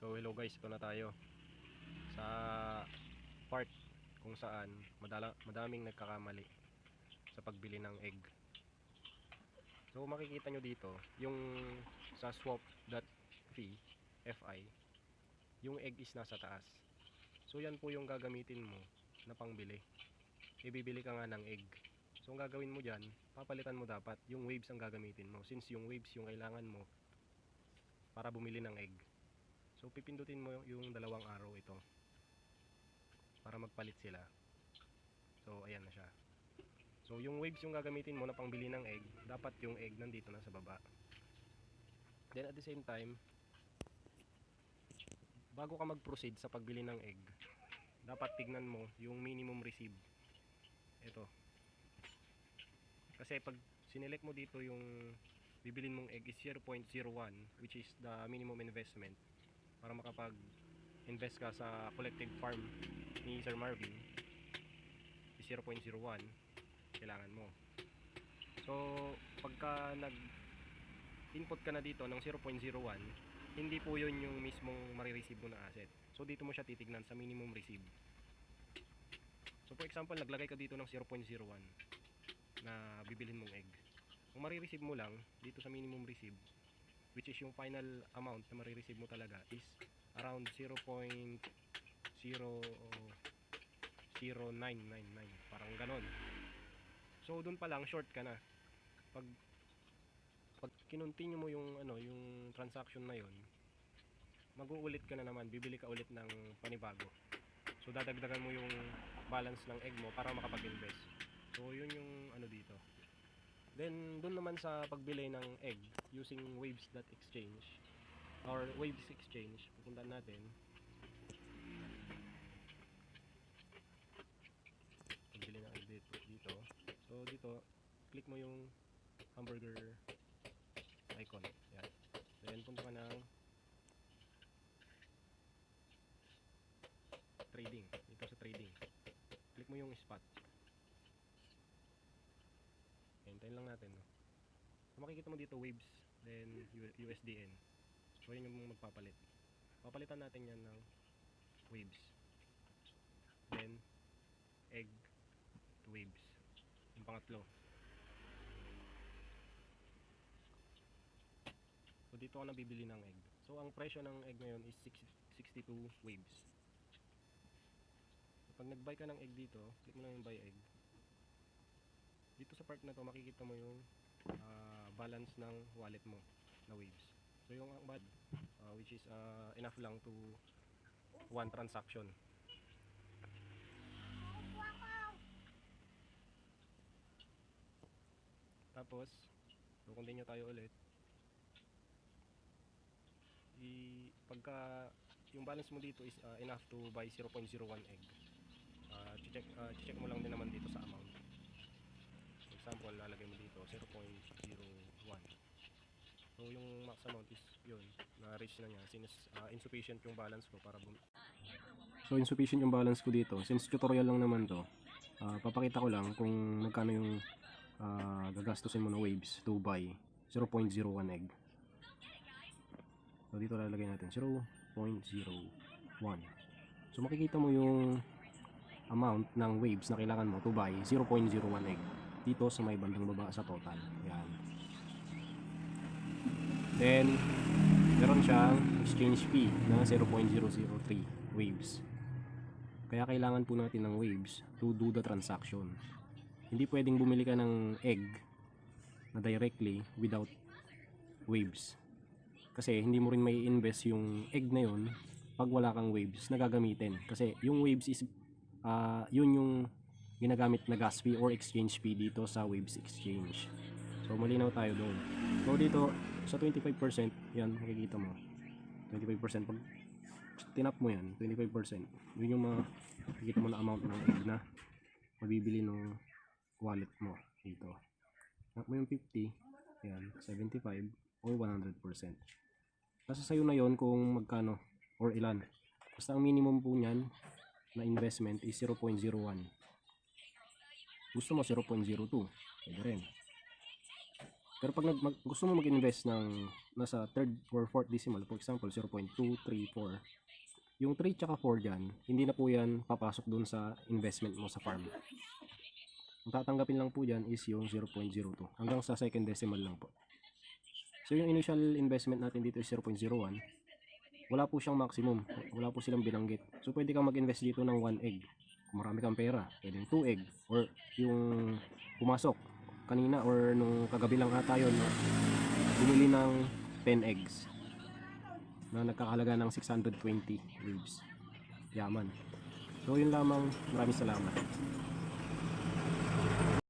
So hello guys, ito na tayo sa part kung saan madaming nagkakamali sa pagbili ng egg. So makikita nyo dito yung sa swop.fi, yung egg is nasa taas. So yan po yung gagamitin mo na pangbili. Ibibili ka nga ng egg. So ang gagawin mo dyan, papalitan mo dapat yung waves ang gagamitin mo, since yung waves yung kailangan mo para bumili ng egg. So pipindutin mo yung dalawang arrow ito para magpalit sila. So ayan na siya. So yung waves yung gagamitin mo na pangbili ng egg, dapat yung egg nandito na sa baba. Then at the same time, bago ka mag-proceed sa pagbili ng egg, dapat tignan mo yung minimum receive. Ito. Kasi pag sinelect mo dito yung bibilin mong egg is 0.01, which is the minimum investment para makapag-invest ka sa collective farm ni Sir Marvin, is 0.01 kailangan mo. So pagka nag-input ka na dito ng 0.01, hindi po yun yung mismong marireceive mo na asset. So dito mo siya titignan sa minimum receive. So for example, naglagay ka dito ng 0.01 na bibilhin mong egg. Ang marireceive mo lang dito sa minimum receive, which is yung final amount na marireceive mo talaga, is around 0.00999, parang ganon. So dun pa lang short ka na. Pag kinontinue mo yung yung transaction na yon, mag-uulit ka na naman, bibili ka ulit ng panibago. So dadagdagan mo yung balance ng egg mo para makapag-invest. So yun yung dito. Then dun naman sa pagbili ng egg using Wavesexchange or Wavesexchange, pupuntahan natin. Pagbili ng egg dito. So dito, click mo yung hamburger icon. Yan. Then punta ka ng trading. Dito sa trading, click mo yung spot. Hintayin lang natin, no? So makikita mo dito waves, then USDN. So yun yung magpapalit. Papalitan natin yan ng waves, then egg to waves, yung pangatlo. So dito ka na bibili ng egg. So ang presyo ng egg ngayon is 62 waves. So pag nag-buy ka ng egg dito, click mo lang yung buy egg. Dito sa part na to makikita mo yung balance ng wallet mo na waves. So yung bad, which is enough lang to one transaction. Tapos so continue tayo ulit. Pagka yung balance mo dito is enough to buy 0.01 egg, check mo lang din naman dito sa amount. For example, lalagay mo dito 0.01. So yung max amount is yun, na-reach na niya since insufficient yung balance ko para So insufficient yung balance ko dito. Since tutorial lang naman to, papakita ko lang kung magkano yung gagastusin mo na waves to buy 0.01 egg. So dito lalagay natin 0.01. So makikita mo yung amount ng waves na kailangan mo to buy 0.01 egg dito sa may bandang baba sa total. Yan. Then meron siyang exchange fee na 0.003 waves. Kaya kailangan po natin ng waves to do the transaction. Hindi pwedeng bumili ka ng egg na directly without waves. Kasi hindi mo rin may invest yung egg na yun pag wala kang waves na gagamitin. Kasi yung waves is yun yung ginagamit na gas fee or exchange fee dito sa Wavesexchange. So malinaw tayo doon. So dito sa 25%, yan makikita mo. 25% pag tinap mo yan, 25%. Yun yung makikita mo na amount ng egg na mabibili ng wallet mo dito. Tinap mo yung 50, yan, 75 or 100%. Kasi sa'yo na yon kung magkano or ilan. Basta ang minimum po niyan na investment is 0.01. Gusto mo 0.02, pwede rin. Pero pag gusto mo mag-invest ng nasa third or fourth decimal, for example 0.2, 3, 4, yung 3 tsaka 4 dyan, hindi na po yan papasok dun sa investment mo sa farm. Ang tatanggapin lang po dyan is yung 0.02 hanggang sa second decimal lang po. So yung initial investment natin dito is 0.01. Wala po siyang maximum, wala po silang binanggit. So pwede kang mag-invest dito ng 1 egg. Kung marami kang pera, pwedeng 2 egg, or yung pumasok kanina or nung kagabi lang ata yun, bumili ng 10 eggs na nagkakahalaga ng 620 waves. Yaman. So yun lamang, maraming salamat.